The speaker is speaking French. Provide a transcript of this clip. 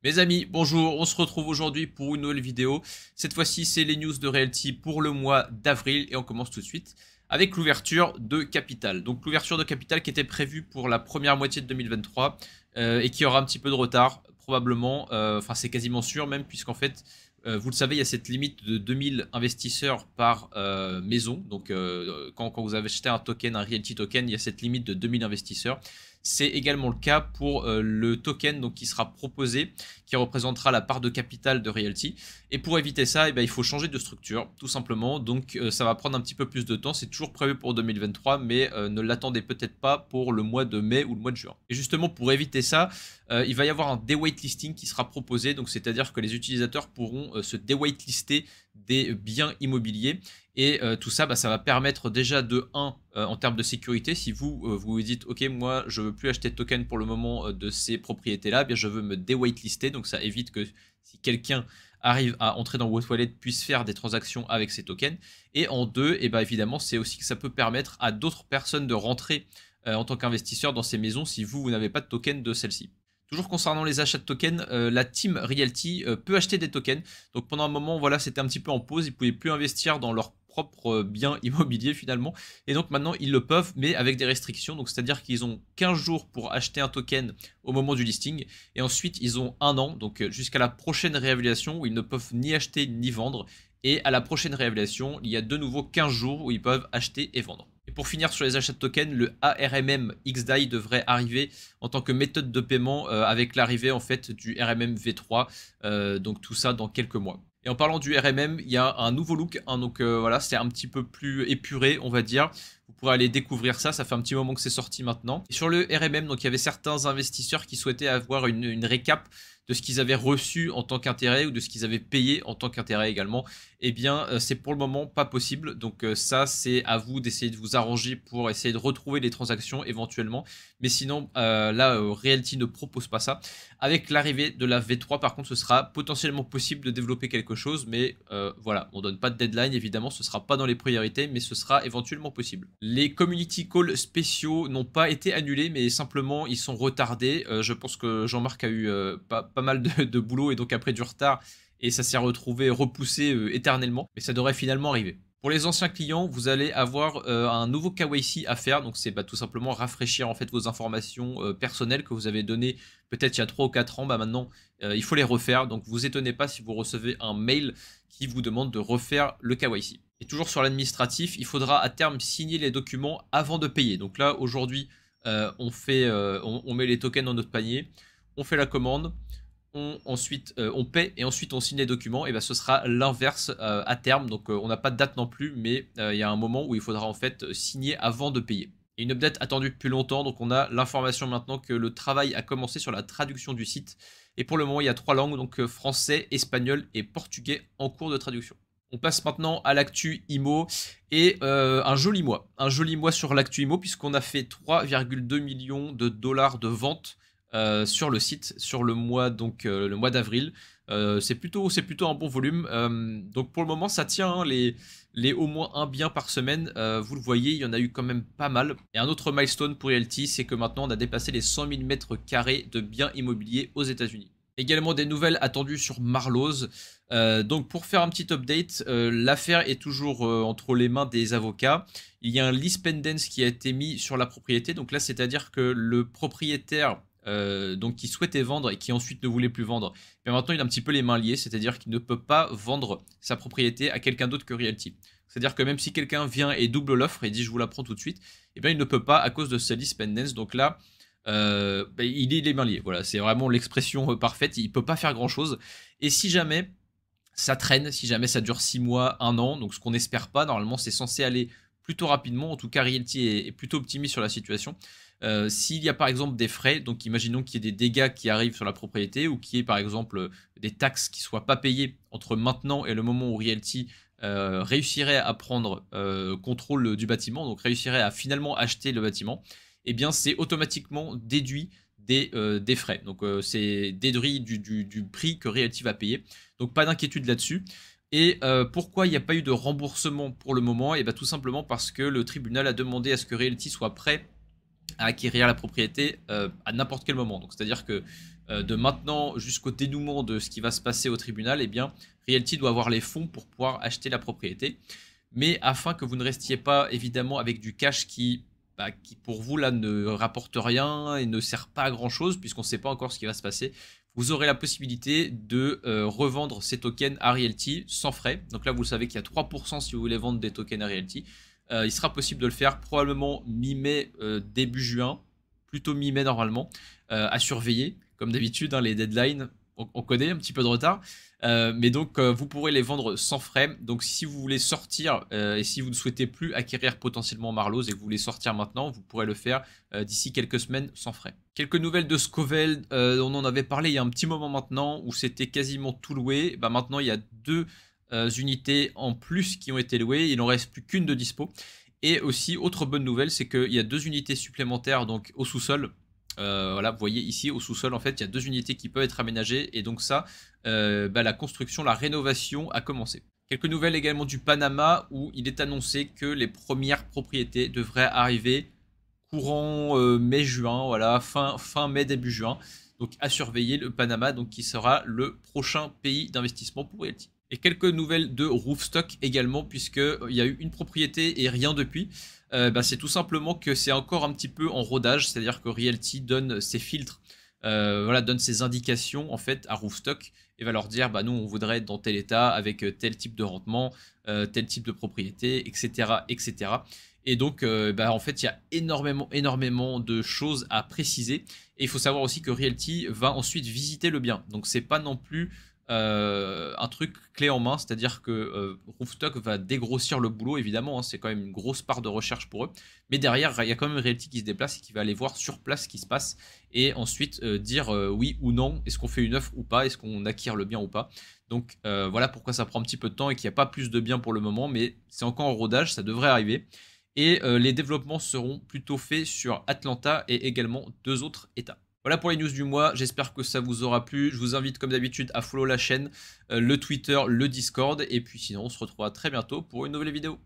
Mes amis, bonjour, on se retrouve aujourd'hui pour une nouvelle vidéo. Cette fois-ci, c'est les news de Realty pour le mois d'avril et on commence tout de suite avec l'ouverture de Capital. Donc l'ouverture de Capital qui était prévue pour la première moitié de 2023 et qui aura un petit peu de retard probablement, enfin c'est quasiment sûr même puisqu'en fait, vous le savez, il y a cette limite de 2000 investisseurs par maison. Donc quand vous avez acheté un token, un Realty token, il y a cette limite de 2000 investisseurs. C'est également le cas pour le token donc, qui sera proposé, qui représentera la part de capital de Realty. Et pour éviter ça, eh bien, il faut changer de structure, tout simplement. Donc ça va prendre un petit peu plus de temps. C'est toujours prévu pour 2023, mais ne l'attendez peut-être pas pour le mois de mai ou le mois de juin. Et justement, pour éviter ça, il va y avoir un dewaitlist qui sera proposé. Donc c'est-à-dire que les utilisateurs pourront se dewaitlister des biens immobiliers. Et tout ça, ça va permettre déjà de 1 en termes de sécurité. Si vous dites, ok, moi je veux plus acheter de token pour le moment de ces propriétés-là, eh bien je veux me dewaitlister. Donc ça évite que si quelqu'un arrive à entrer dans votre wallet puisse faire des transactions avec ces tokens. Et en deux, et évidemment, c'est aussi que ça peut permettre à d'autres personnes de rentrer en tant qu'investisseurs dans ces maisons si vous n'avez pas de token de celle-ci. Toujours concernant les achats de tokens, la team Realty peut acheter des tokens. Donc pendant un moment, voilà, c'était un petit peu en pause. Ils ne pouvaient plus investir dans leurs propres biens immobiliers finalement. Et donc maintenant, ils le peuvent, mais avec des restrictions. Donc c'est-à-dire qu'ils ont 15 jours pour acheter un token au moment du listing. Et ensuite, ils ont 1 an, donc jusqu'à la prochaine réévaluation où ils ne peuvent ni acheter ni vendre. Et à la prochaine réévaluation, il y a de nouveau 15 jours où ils peuvent acheter et vendre. Et pour finir sur les achats de tokens, le ARMM XDAI devrait arriver en tant que méthode de paiement avec l'arrivée en fait du RMM V3. Donc tout ça dans quelques mois. Et en parlant du RMM, il y a un nouveau look, hein, donc voilà, c'est un petit peu plus épuré, on va dire. Vous pourrez aller découvrir ça, ça fait un petit moment que c'est sorti maintenant. Et sur le RMM, donc il y avait certains investisseurs qui souhaitaient avoir une récap de ce qu'ils avaient reçu en tant qu'intérêt ou de ce qu'ils avaient payé en tant qu'intérêt également. Eh bien, c'est pour le moment pas possible. Donc ça, c'est à vous d'essayer de vous arranger pour essayer de retrouver les transactions éventuellement. Mais sinon, là, Realty ne propose pas ça. Avec l'arrivée de la V3, par contre, ce sera potentiellement possible de développer quelque chose. Mais voilà, on ne donne pas de deadline, évidemment. Ce ne sera pas dans les priorités, mais ce sera éventuellement possible. Les community calls spéciaux n'ont pas été annulés, mais simplement, ils sont retardés. Je pense que Jean-Marc a eu pas mal de boulot et donc après du retard. Et ça s'est retrouvé repoussé éternellement. Mais ça devrait finalement arriver. Pour les anciens clients, vous allez avoir un nouveau KYC à faire. Donc c'est tout simplement rafraîchir en fait vos informations personnelles que vous avez données peut-être il y a 3 ou 4 ans. Maintenant, il faut les refaire. Donc vous étonnez pas si vous recevez un mail qui vous demande de refaire le KYC. Et toujours sur l'administratif, il faudra à terme signer les documents avant de payer. Donc là, aujourd'hui, on met les tokens dans notre panier, on fait la commande. Ensuite on paie et ensuite on signe les documents. Et ce sera l'inverse à terme. Donc on n'a pas de date non plus, mais il y a un moment où il faudra en fait signer avant de payer. Et une update attendue depuis longtemps, donc on a l'information maintenant que le travail a commencé sur la traduction du site. Et pour le moment, il y a 3 langues, donc français, espagnol et portugais en cours de traduction. On passe maintenant à l'actu IMO et un joli mois. Un joli mois sur l'actu IMO puisqu'on a fait 3,2 millions de dollars de ventes sur le site sur le mois le mois d'avril. C'est plutôt un bon volume. Donc pour le moment ça tient, hein, les au moins un bien par semaine. Vous le voyez, il y en a eu quand même pas mal. Et un autre milestone pour Realty, c'est que maintenant on a dépassé les 100 000 mètres carrés de biens immobiliers aux États-Unis. Également des nouvelles attendues sur Marlowe. Donc pour faire un petit update, l'affaire est toujours entre les mains des avocats. Il y a un lease pendens qui a été mis sur la propriété. Donc là, c'est-à-dire que le propriétaire donc qui souhaitait vendre et qui ensuite ne voulait plus vendre, mais maintenant il a un petit peu les mains liées, c'est-à-dire qu'il ne peut pas vendre sa propriété à quelqu'un d'autre que Realty. C'est-à-dire que même si quelqu'un vient et double l'offre et dit je vous la prends tout de suite, eh bien il ne peut pas à cause de sa lease pendens. Donc là, il est les mains liées. Voilà, c'est vraiment l'expression parfaite. Il peut pas faire grand-chose. Et si jamais ça traîne, si jamais ça dure 6 mois, 1 an, donc ce qu'on n'espère pas, normalement c'est censé aller plutôt rapidement. En tout cas, Realty est plutôt optimiste sur la situation. S'il y a par exemple des frais, donc imaginons qu'il y ait des dégâts qui arrivent sur la propriété ou qu'il y ait par exemple des taxes qui ne soient pas payées entre maintenant et le moment où Realty réussirait à prendre contrôle du bâtiment, donc réussirait à finalement acheter le bâtiment, eh bien c'est automatiquement déduit des frais. Donc c'est déduit du prix que Realty va payer. Donc pas d'inquiétude là-dessus. Et pourquoi il n'y a pas eu de remboursement pour le moment? Et bien tout simplement parce que le tribunal a demandé à ce que Realty soit prêt à acquérir la propriété à n'importe quel moment. Donc c'est-à-dire que de maintenant jusqu'au dénouement de ce qui va se passer au tribunal, eh bien, Realty doit avoir les fonds pour pouvoir acheter la propriété. Mais afin que vous ne restiez pas évidemment avec du cash qui pour vous là ne rapporte rien et ne sert pas à grand chose, puisqu'on ne sait pas encore ce qui va se passer, vous aurez la possibilité de revendre ces tokens à Realty sans frais. Donc là, vous savez qu'il y a 3% si vous voulez vendre des tokens à Realty. Il sera possible de le faire probablement mi-mai, début juin, plutôt mi-mai normalement, à surveiller. Comme d'habitude, hein, les deadlines, on connaît un petit peu de retard. Mais donc, vous pourrez les vendre sans frais. Donc, si vous voulez sortir et si vous ne souhaitez plus acquérir potentiellement Marlowe et que vous voulez sortir maintenant, vous pourrez le faire d'ici quelques semaines sans frais. Quelques nouvelles de Scoville, on en avait parlé il y a un petit moment maintenant où c'était quasiment tout loué. Bah, maintenant, il y a 2 unités en plus qui ont été louées. Il n'en reste plus qu'une de dispo. Et aussi, autre bonne nouvelle, c'est qu'il y a 2 unités supplémentaires donc, au sous-sol. Voilà, vous voyez ici au sous-sol, en fait, il y a 2 unités qui peuvent être aménagées. Et donc ça, la construction, la rénovation a commencé. Quelques nouvelles également du Panama où il est annoncé que les premières propriétés devraient arriver courant mai-juin, voilà, fin mai, début juin. Donc à surveiller le Panama, donc qui sera le prochain pays d'investissement pour Realty. Et quelques nouvelles de Roofstock également, puisqu'il y a eu une propriété et rien depuis. C'est tout simplement que c'est encore un petit peu en rodage, c'est-à-dire que Realty donne ses filtres, voilà, donne ses indications en fait à Roofstock et va leur dire nous on voudrait être dans tel état avec tel type de rendement, tel type de propriété, etc. etc. Et donc en fait il y a énormément de choses à préciser. Et il faut savoir aussi que Realty va ensuite visiter le bien. Donc c'est pas non plus un truc clé en main, c'est-à-dire que Roofstock va dégrossir le boulot évidemment, hein, c'est quand même une grosse part de recherche pour eux, mais derrière il y a quand même Realty qui se déplace et qui va aller voir sur place ce qui se passe et ensuite dire oui ou non, est-ce qu'on fait une offre ou pas, est-ce qu'on acquiert le bien ou pas. Donc voilà pourquoi ça prend un petit peu de temps et qu'il n'y a pas plus de biens pour le moment, mais c'est encore en rodage, ça devrait arriver. Et les développements seront plutôt faits sur Atlanta et également 2 autres États. Voilà pour les news du mois, j'espère que ça vous aura plu. Je vous invite comme d'habitude à follow la chaîne, le Twitter, le Discord. Et puis sinon, on se retrouvera très bientôt pour une nouvelle vidéo.